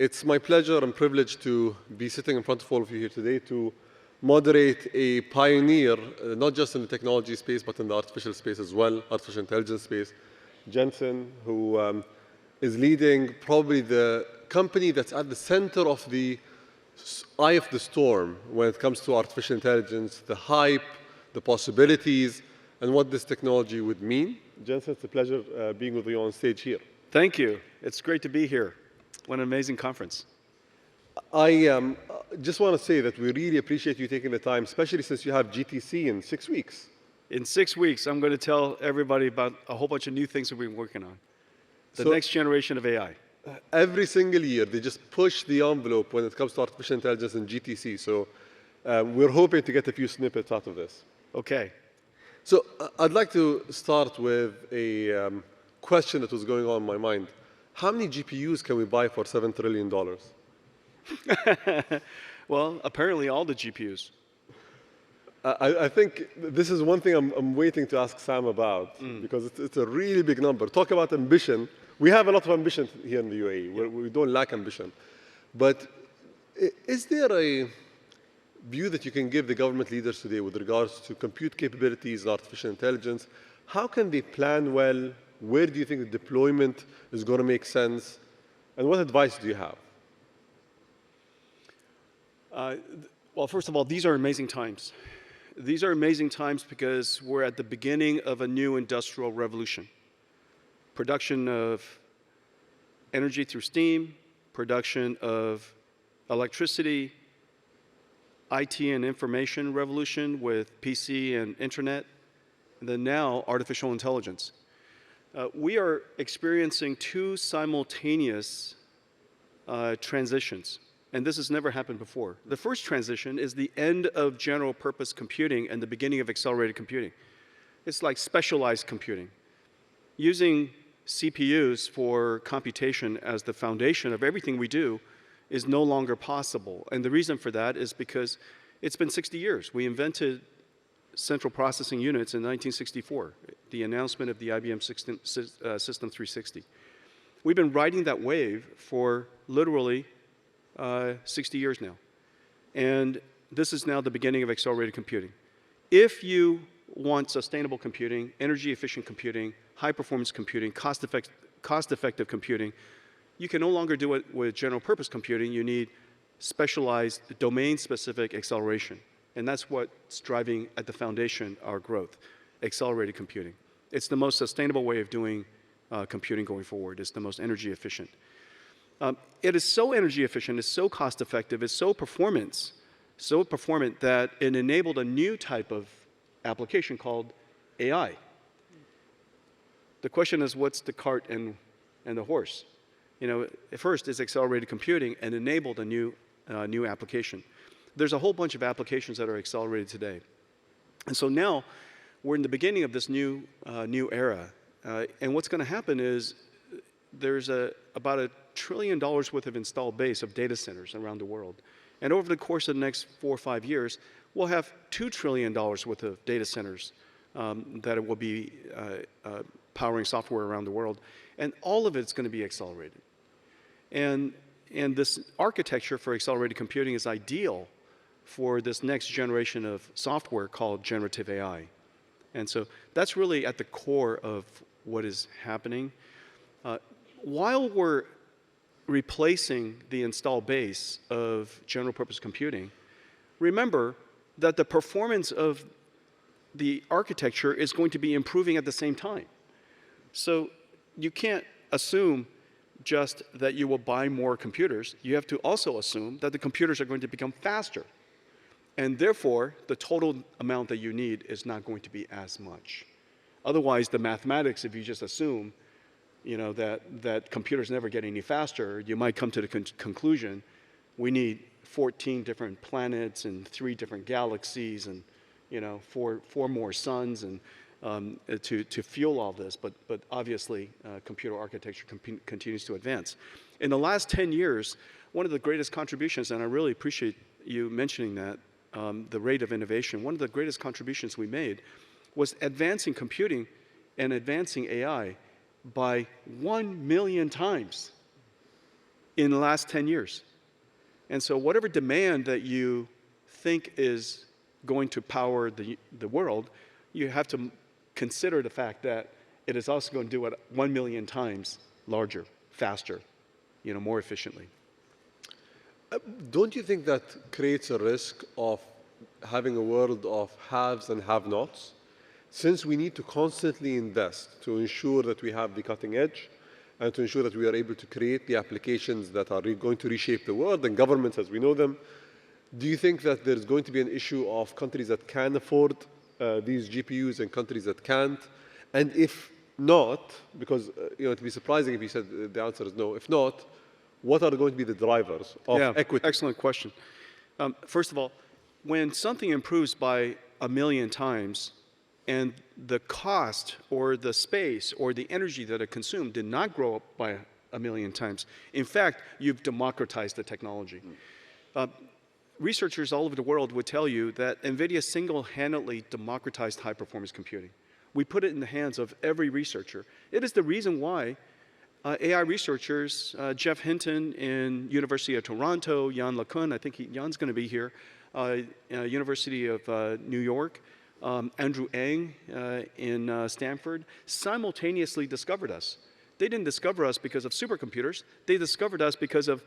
It's my pleasure and privilege to be sitting in front of all of you here today to moderate a pioneer, not just in the technology space, but in the artificial space as well, artificial intelligence space. Jensen, who is leading probably the company that's at the center of the eye of the storm when it comes to artificial intelligence, the hype, the possibilities, and what this technology would mean. Jensen, it's a pleasure being with you on stage here. Thank you. It's great to be here. What an amazing conference. I just want to say that we really appreciate you taking the time, especially since you have GTC in 6 weeks. In 6 weeks, I'm going to tell everybody about a whole bunch of new things that we've been working on. The next generation of AI. Every single year, they just push the envelope when it comes to artificial intelligence and GTC. So we're hoping to get a few snippets out of this. Okay. So I'd like to start with a question that was going on in my mind. How many GPUs can we buy for $7 trillion? Well, apparently all the GPUs. I think this is one thing I'm waiting to ask Sam about, because it's a really big number. Talk about ambition. We have a lot of ambition here in the UAE. We don't lack ambition. But is there a view that you can give the government leaders today with regards to compute capabilities, artificial intelligence? How can they plan well? Where do you think the deployment is going to make sense? And what advice do you have? Well, first of all, these are amazing times. These are amazing times because we're at the beginning of a new industrial revolution. Production of energy through steam, production of electricity, IT and information revolution with PC and internet, and then now artificial intelligence. We are experiencing two simultaneous transitions, and this has never happened before. The first transition is the end of general purpose computing and the beginning of accelerated computing. It's like specialized computing. Using CPUs for computation as the foundation of everything we do is no longer possible. And the reason for that is because it's been 60 years. We invented central processing units in 1964, the announcement of the IBM System 360. We've been riding that wave for literally 60 years now. And this is now the beginning of accelerated computing. If you want sustainable computing, energy-efficient computing, high-performance computing, cost-effective computing, you can no longer do it with general-purpose computing. You need specialized, domain-specific acceleration. And that's what's driving at the foundation our growth, accelerated computing. It's the most sustainable way of doing computing going forward. It's the most energy-efficient. It is so energy-efficient, it's so cost-effective, it's so performant that it enabled a new type of application called AI. The question is, what's the cart and the horse? You know, first is accelerated computing and enabled a new application. There's a whole bunch of applications that are accelerated today. And so now we're in the beginning of this new era. And what's going to happen is there's about $1 trillion worth of installed base of data centers around the world. And over the course of the next 4 or 5 years, we'll have $2 trillion worth of data centers that will be powering software around the world. And all of it's going to be accelerated. And this architecture for accelerated computing is ideal for this next generation of software called generative AI. And so that's really at the core of what is happening. While we're replacing the installed base of general purpose computing, remember that the performance of the architecture is going to be improving at the same time. So you can't assume just that you will buy more computers. You have to also assume that the computers are going to become faster. And therefore, the total amount that you need is not going to be as much. Otherwise, the mathematics, if you just assume that computers never get any faster, you might come to the conclusion we need 14 different planets and 3 different galaxies and 4 more suns and to fuel all this. But obviously, computer architecture continues to advance. In the last 10 years, one of the greatest contributions, and I really appreciate you mentioning that, the rate of innovation, one of the greatest contributions we made was advancing computing and advancing AI by 1 million times. in the last 10 years. And so whatever demand that you think is going to power the world, you have to consider the fact that it is also going to do it 1 million times larger, faster, more efficiently. Don't you think that creates a risk of having a world of haves and have-nots? Since we need to constantly invest to ensure that we have the cutting edge and to ensure that we are able to create the applications that are going to reshape the world and governments as we know them, do you think that there's going to be an issue of countries that can afford these GPUs and countries that can't? And if not, because it'd be surprising if you said the answer is no. If not, what are going to be the drivers of equity? Excellent question. First of all, when something improves by 1 million times and the cost or the space or the energy that it consumed did not grow up by 1 million times, in fact, you've democratized the technology. Researchers all over the world would tell you that NVIDIA single-handedly democratized high-performance computing. We put it in the hands of every researcher. It is the reason why AI researchers, Jeff Hinton in University of Toronto, Yann LeCun, I think Yann's going to be here, University of New York, Andrew Ng in Stanford, simultaneously discovered us. They didn't discover us because of supercomputers. They discovered us because of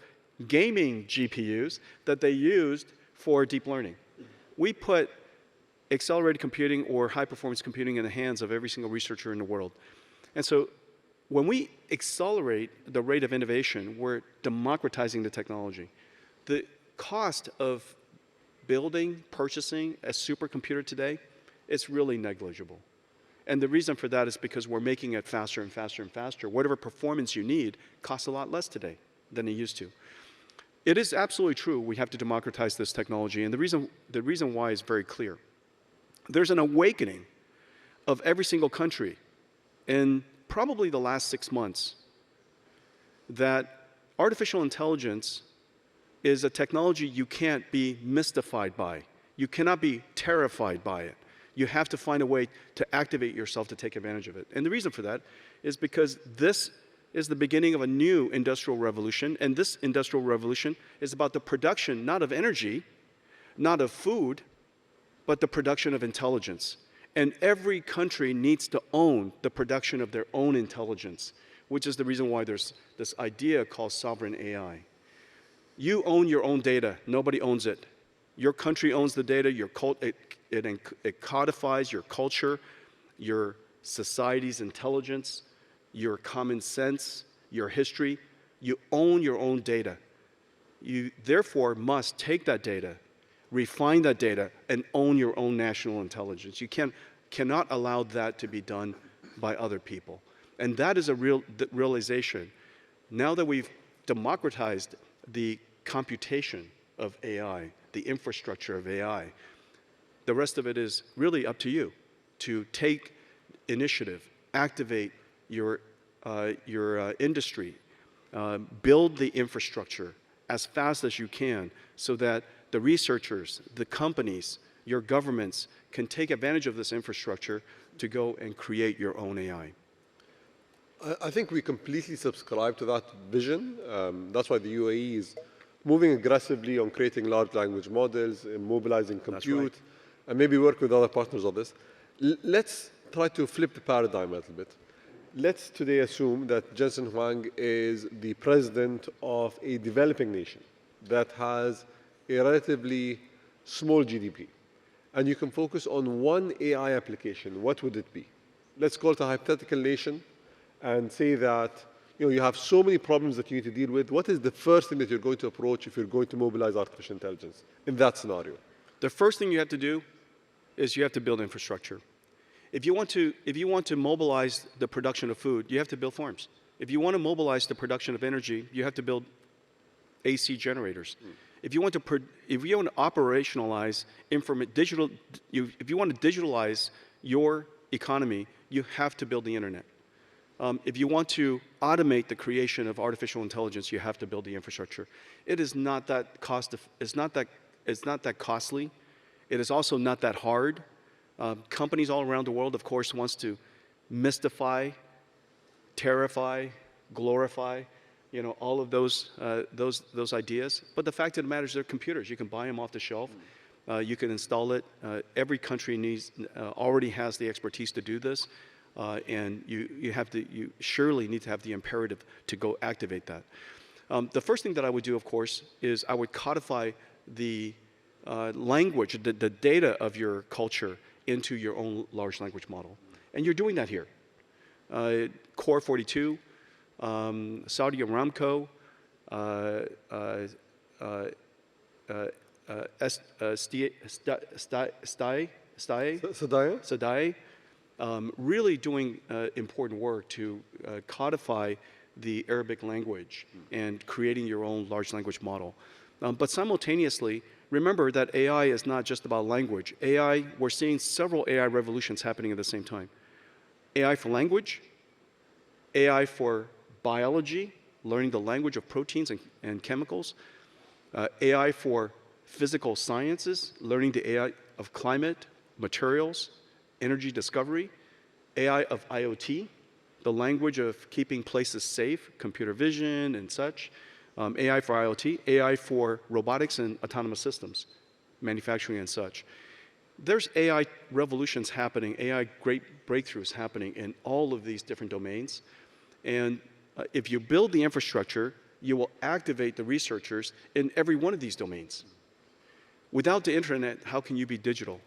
gaming GPUs that they used for deep learning. We put accelerated computing or high-performance computing in the hands of every single researcher in the world. And so when we accelerate the rate of innovation, we're democratizing the technology. The cost of building, purchasing a supercomputer today, it's really negligible. And the reason for that is because we're making it faster and faster and faster. Whatever performance you need costs a lot less today than it used to. It is absolutely true we have to democratize this technology, and the reason why is very clear. There's an awakening of every single country in probably the last 6 months that artificial intelligence is a technology you can't be mystified by. You cannot be terrified by it. You have to find a way to activate yourself to take advantage of it. And the reason for that is because this is the beginning of a new industrial revolution, and this industrial revolution is about the production not of energy, not of food, but the production of intelligence. And every country needs to own the production of their own intelligence, which is the reason why there's this idea called sovereign AI. You own your own data. Nobody owns it. Your country owns the data. It codifies your culture, your society's intelligence, your common sense, your history. You own your own data. You therefore must take that data, refine that data, and own your own national intelligence. You cannot allow that to be done by other people. And that is a realization. Now that we've democratized the computation of AI, the infrastructure of AI, the rest of it is really up to you to take initiative, activate your industry, build the infrastructure as fast as you can so that the researchers, the companies, your governments can take advantage of this infrastructure to go and create your own AI. I think we completely subscribe to that vision. That's why the UAE is moving aggressively on creating large language models, mobilizing compute, and maybe work with other partners on this. Let's try to flip the paradigm a little bit. Let's today assume that Jensen Huang is the president of a developing nation that has a relatively small GDP. And you can focus on one AI application. What would it be? Let's call it a hypothetical nation and say that you have so many problems that you need to deal with. What is the first thing that you're going to approach if you're going to mobilize artificial intelligence in that scenario? The first thing you have to do is you have to build infrastructure. If you want to mobilize the production of food, you have to build farms. If you want to mobilize the production of energy, you have to build AC generators. If you want to operationalize if you want to digitalize your economy, you have to build the internet. If you want to automate the creation of artificial intelligence, you have to build the infrastructure. It is not that it's not that costly. It is also not that hard. Companies all around the world, of course, wants to mystify, terrify, glorify, all of those ideas. But the fact of the matter is, they're computers. You can buy them off the shelf. You can install it. Every country already has the expertise to do this, and you surely need to have the imperative to go activate that. The first thing that I would do, of course, is I would codify the language, the data of your culture into your own large language model. And you're doing that here. Core 42, Saudi Aramco, Sadai, really doing important work to codify the Arabic language and creating your own large language model. But simultaneously, remember that AI is not just about language. We're seeing several AI revolutions happening at the same time. AI for language, AI for biology, learning the language of proteins and chemicals, AI for physical sciences, learning the AI of climate, materials, energy discovery, AI of IoT, the language of keeping places safe, computer vision and such, AI for IoT, AI for robotics and autonomous systems, manufacturing and such. There's AI revolutions happening, AI great breakthroughs happening in all of these different domains. And if you build the infrastructure, you will activate the researchers in every one of these domains. Without the internet, how can you be digital?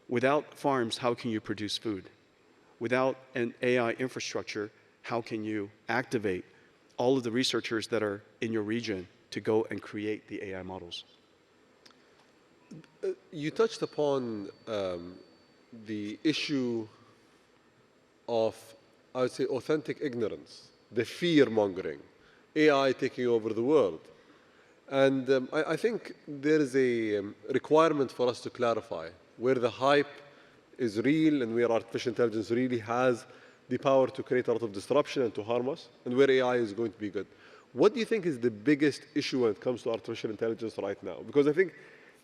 Without farms, how can you produce food? Without an AI infrastructure, how can you activate all of the researchers that are in your region to go and create the AI models? You touched upon the issue of, I would say, authentic ignorance, the fear-mongering, AI taking over the world. And I think there is a requirement for us to clarify where the hype is real and where artificial intelligence really has the power to create a lot of disruption and to harm us, and where AI is going to be good. What do you think is the biggest issue when it comes to artificial intelligence right now? Because I think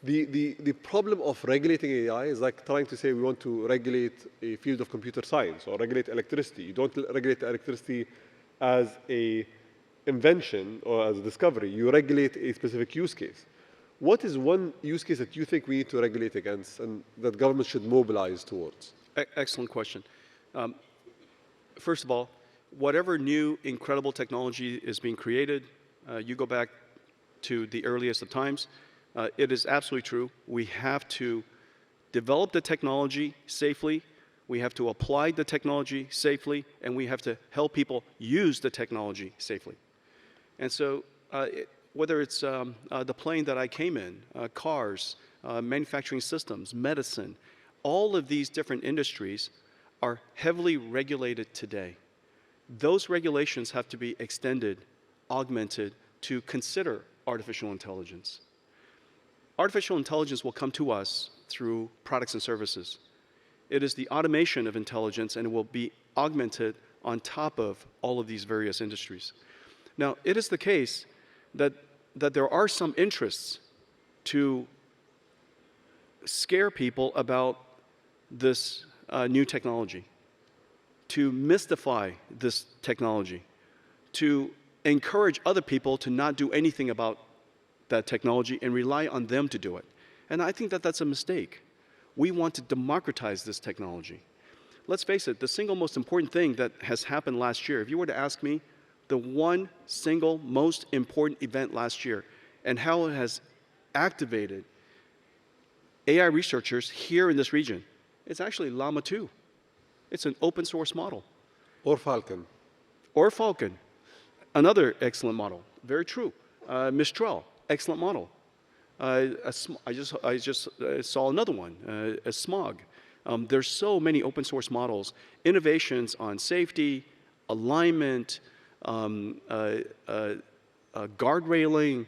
the problem of regulating AI is like trying to say we want to regulate a field of computer science or regulate electricity. You don't regulate electricity as a invention or as a discovery. You regulate a specific use case. What is one use case that you think we need to regulate against and that government should mobilize towards? Excellent question. First of all, whatever new incredible technology is being created, you go back to the earliest of times, it is absolutely true. We have to develop the technology safely, we have to apply the technology safely, and we have to help people use the technology safely. And so whether it's the plane that I came in, cars, manufacturing systems, medicine, all of these different industries are heavily regulated today. Those regulations have to be extended, augmented to consider artificial intelligence. Artificial intelligence will come to us through products and services. It is the automation of intelligence, and it will be augmented on top of all of these various industries. Now, it is the case that there are some interests to scare people about this new technology, to mystify this technology, to encourage other people to not do anything about that technology and rely on them to do it. And I think that that's a mistake. We want to democratize this technology. Let's face it, the single most important thing that has happened last year, if you were to ask me, the one single most important event last year and how it has activated AI researchers here in this region, it's actually Llama 2. It's an open source model. Or Falcon. Or Falcon, another excellent model. Very true. Mistral, excellent model. I just saw another one, a Smog. There's so many open source models, innovations on safety, alignment, guardrailing,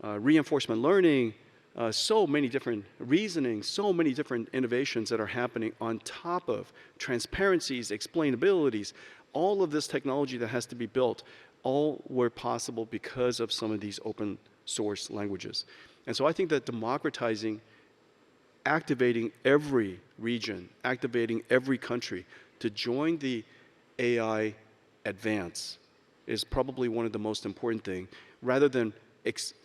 reinforcement learning, so many different reasoning, so many different innovations that are happening on top of transparencies, explainabilities, all of this technology that has to be built, all were possible because of some of these open source languages. And so I think that democratizing, activating every region, activating every country to join the AI advance is probably one of the most important things. Rather than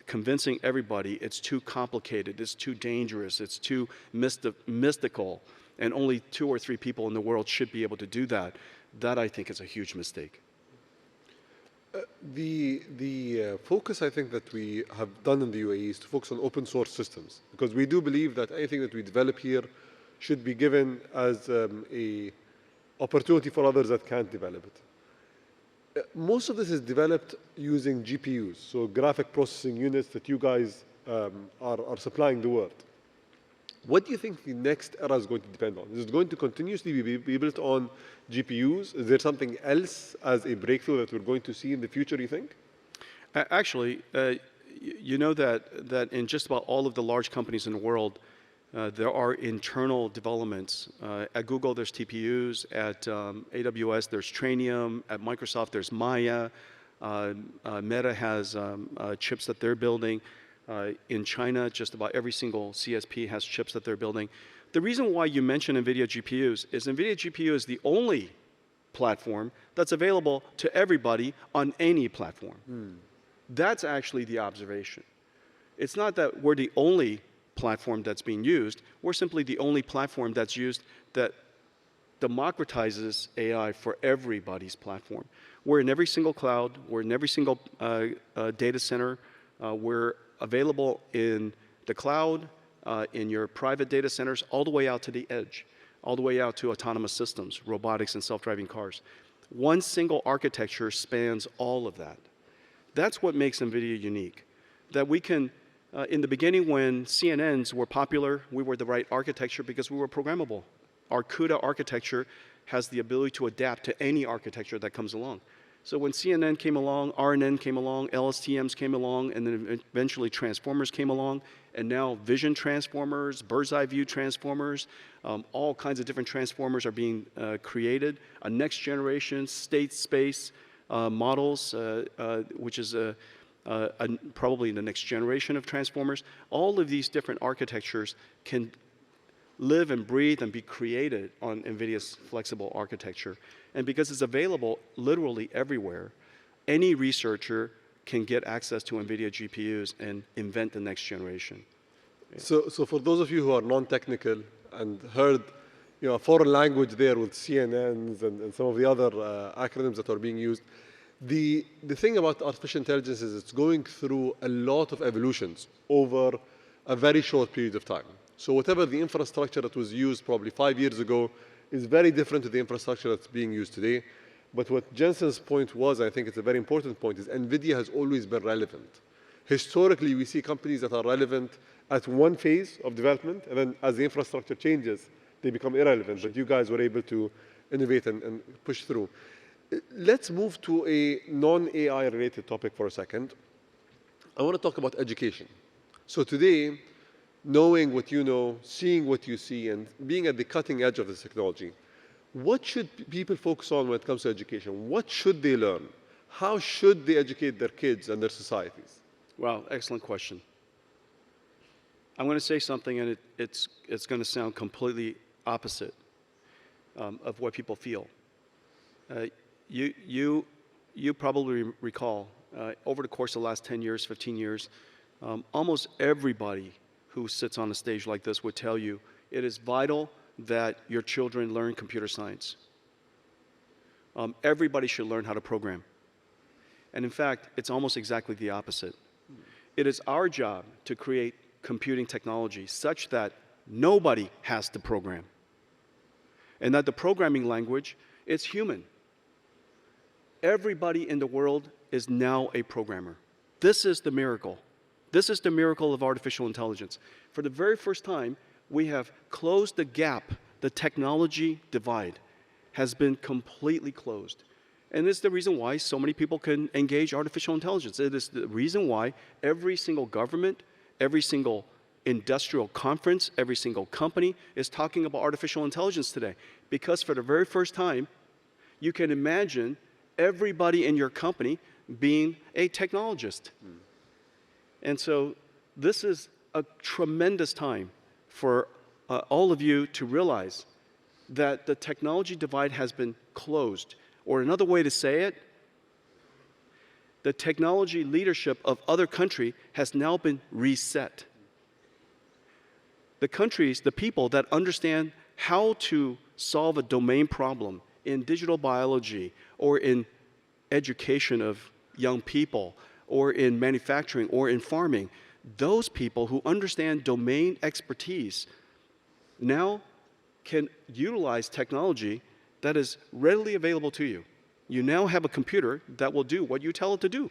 convincing everybody it's too complicated, it's too dangerous, it's too mystical, and only 2 or 3 people in the world should be able to do that, that I think is a huge mistake. The focus I think that we have done in the UAE is to focus on open source systems, because we do believe that anything that we develop here should be given as a opportunity for others that can't develop it. Most of this is developed using GPUs, so graphic processing units that you guys are supplying the world. What do you think the next era is going to depend on? Is it going to continuously be built on GPUs? Is there something else as a breakthrough that we're going to see in the future, you think? Actually, you know that in just about all of the large companies in the world, there are internal developments. At Google, there's TPUs. At AWS, there's Trainium. At Microsoft, there's Maya. Meta has chips that they're building. In China, just about every single CSP has chips that they're building. The reason why you mention NVIDIA GPUs is NVIDIA GPU is the only platform that's available to everybody on any platform. That's actually the observation. It's not that we're the only platform that's being used. We're simply the only platform that's used that democratizes AI for everybody's platform. We're in every single cloud. We're in every single data center. We're available in the cloud, in your private data centers, all the way out to the edge, all the way out to autonomous systems, robotics, and self-driving cars. One single architecture spans all of that. That's what makes NVIDIA unique, that we can, in the beginning when CNNs were popular, we were the right architecture because we were programmable. Our CUDA architecture has the ability to adapt to any architecture that comes along. So when CNN came along, RNN came along, LSTMs came along, and then eventually transformers came along, and now vision transformers, bird's eye view transformers, all kinds of different transformers are being created. A next generation state space models, which is probably the next generation of transformers. All of these different architectures can live and breathe and be created on NVIDIA's flexible architecture. And because it's available literally everywhere, any researcher can get access to NVIDIA GPUs and invent the next generation. So for those of you who are non-technical and heard a foreign language there with CNNs and some of the other acronyms that are being used, the thing about artificial intelligence is it's going through a lot of evolutions over a very short period of time. So whatever the infrastructure that was used probably 5 years ago is very different to the infrastructure that's being used today. But what Jensen's point was, I think it's a very important point, is NVIDIA has always been relevant. Historically, we see companies that are relevant at one phase of development, and then as the infrastructure changes, they become irrelevant. But you guys were able to innovate and push through. Let's move to a non-AI related topic for a second. I want to talk about education. So today, knowing what you know, seeing what you see, and being at the cutting edge of this technology, what should people focus on when it comes to education? What should they learn? How should they educate their kids and their societies? Wow, excellent question. I'm going to say something, and it's going to sound completely opposite of what people feel. You probably recall, over the course of the last 10 years, 15 years, almost everybody who sits on a stage like this would tell you it is vital that your children learn computer science. Everybody should learn how to program. And in fact, it's almost exactly the opposite. It is our job to create computing technology such that nobody has to program. And that the programming language is human. Everybody in the world is now a programmer. This is the miracle. This is the miracle of artificial intelligence. For the very first time, we have closed the gap. The technology divide has been completely closed. And this is the reason why so many people can engage artificial intelligence. It is the reason why every single government, every single industrial conference, every single company is talking about artificial intelligence today. Because for the very first time, you can imagine everybody in your company being a technologist. And so this is a tremendous time for all of you to realize that the technology divide has been closed. Or another way to say it, the technology leadership of other countries has now been reset. The countries, the people that understand how to solve a domain problem in digital biology or in education of young people or in manufacturing or in farming, those people who understand domain expertise now can utilize technology that is readily available to you. You now have a computer that will do what you tell it to do,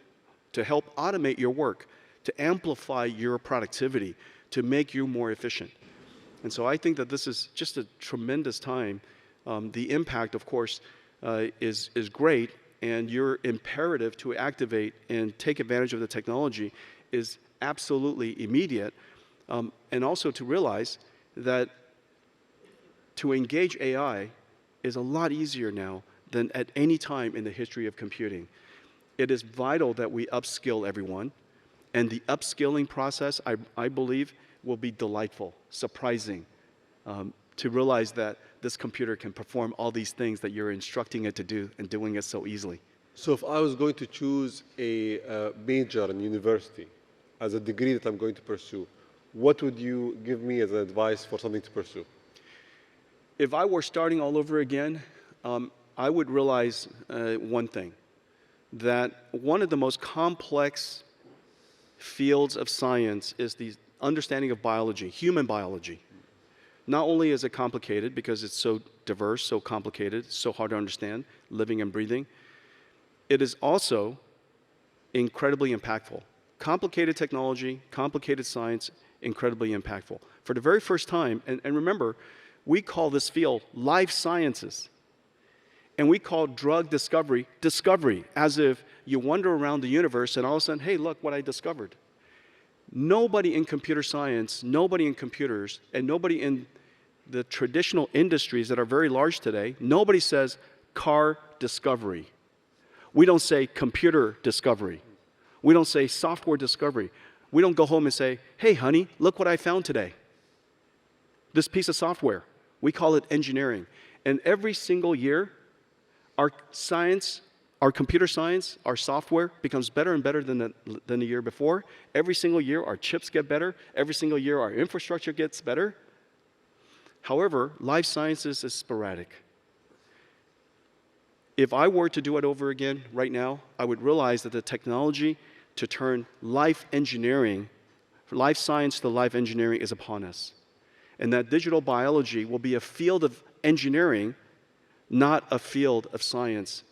to help automate your work, to amplify your productivity, to make you more efficient. And so I think that this is just a tremendous time. The impact, of course, is great, and your imperative to activate and take advantage of the technology is absolutely immediate, and also to realize that to engage AI is a lot easier now than at any time in the history of computing. It is vital that we upskill everyone, and the upskilling process, I believe, will be delightful, surprising, to realize that this computer can perform all these things that you're instructing it to do and doing it so easily. So if I was going to choose a major in university as a degree that I'm going to pursue, what would you give me as advice for something to pursue? If I were starting all over again, I would realize one thing, that one of the most complex fields of science is the understanding of biology, human biology. Not only is it complicated because it's so diverse, so complicated, so hard to understand, living and breathing, it is also incredibly impactful. Complicated technology, complicated science, incredibly impactful. For the very first time, and remember, we call this field life sciences. And we call drug discovery, discovery, as if you wander around the universe and all of a sudden, hey, look what I discovered. Nobody in computer science, nobody in computers, and nobody in the traditional industries that are very large today, nobody says car discovery. We don't say computer discovery. We don't say software discovery. We don't go home and say, hey, honey, look what I found today. This piece of software. We call it engineering. And every single year, our science, our computer science, our software becomes better and better than the year before. Every single year, our chips get better. Every single year, our infrastructure gets better. However, life sciences is sporadic. If I were to do it over again right now, I would realize that the technology to turn life engineering, life science to life engineering is upon us. And that digital biology will be a field of engineering, not a field of science.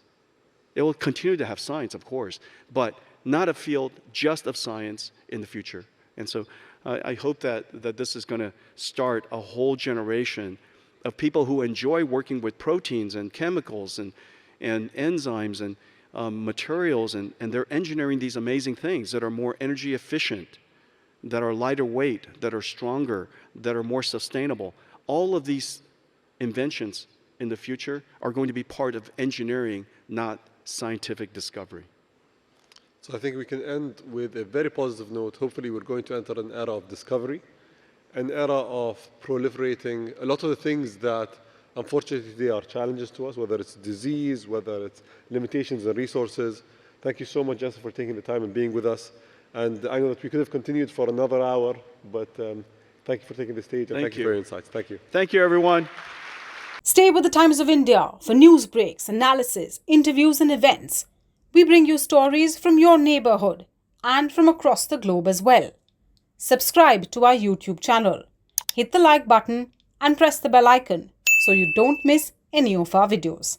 It will continue to have science, of course, but not a field just of science in the future. And so I hope that this is going to start a whole generation of people who enjoy working with proteins and chemicals and enzymes and materials, and they're engineering these amazing things that are more energy efficient, that are lighter weight, that are stronger, that are more sustainable. All of these inventions in the future are going to be part of engineering, not scientific discovery. So I think we can end with a very positive note. Hopefully we're going to enter an era of discovery, an era of proliferating a lot of the things that unfortunately today are challenges to us, whether it's disease, whether it's limitations in resources. Thank you so much, Jensen, for taking the time and being with us. And I know that we could have continued for another hour, but thank you for taking the stage, and thank you for your insights. Thank you. Thank you, everyone. Stay with the Times of India for news breaks, analysis, interviews, and events. We bring you stories from your neighborhood and from across the globe as well. Subscribe to our YouTube channel. Hit the like button and press the bell icon so you don't miss any of our videos.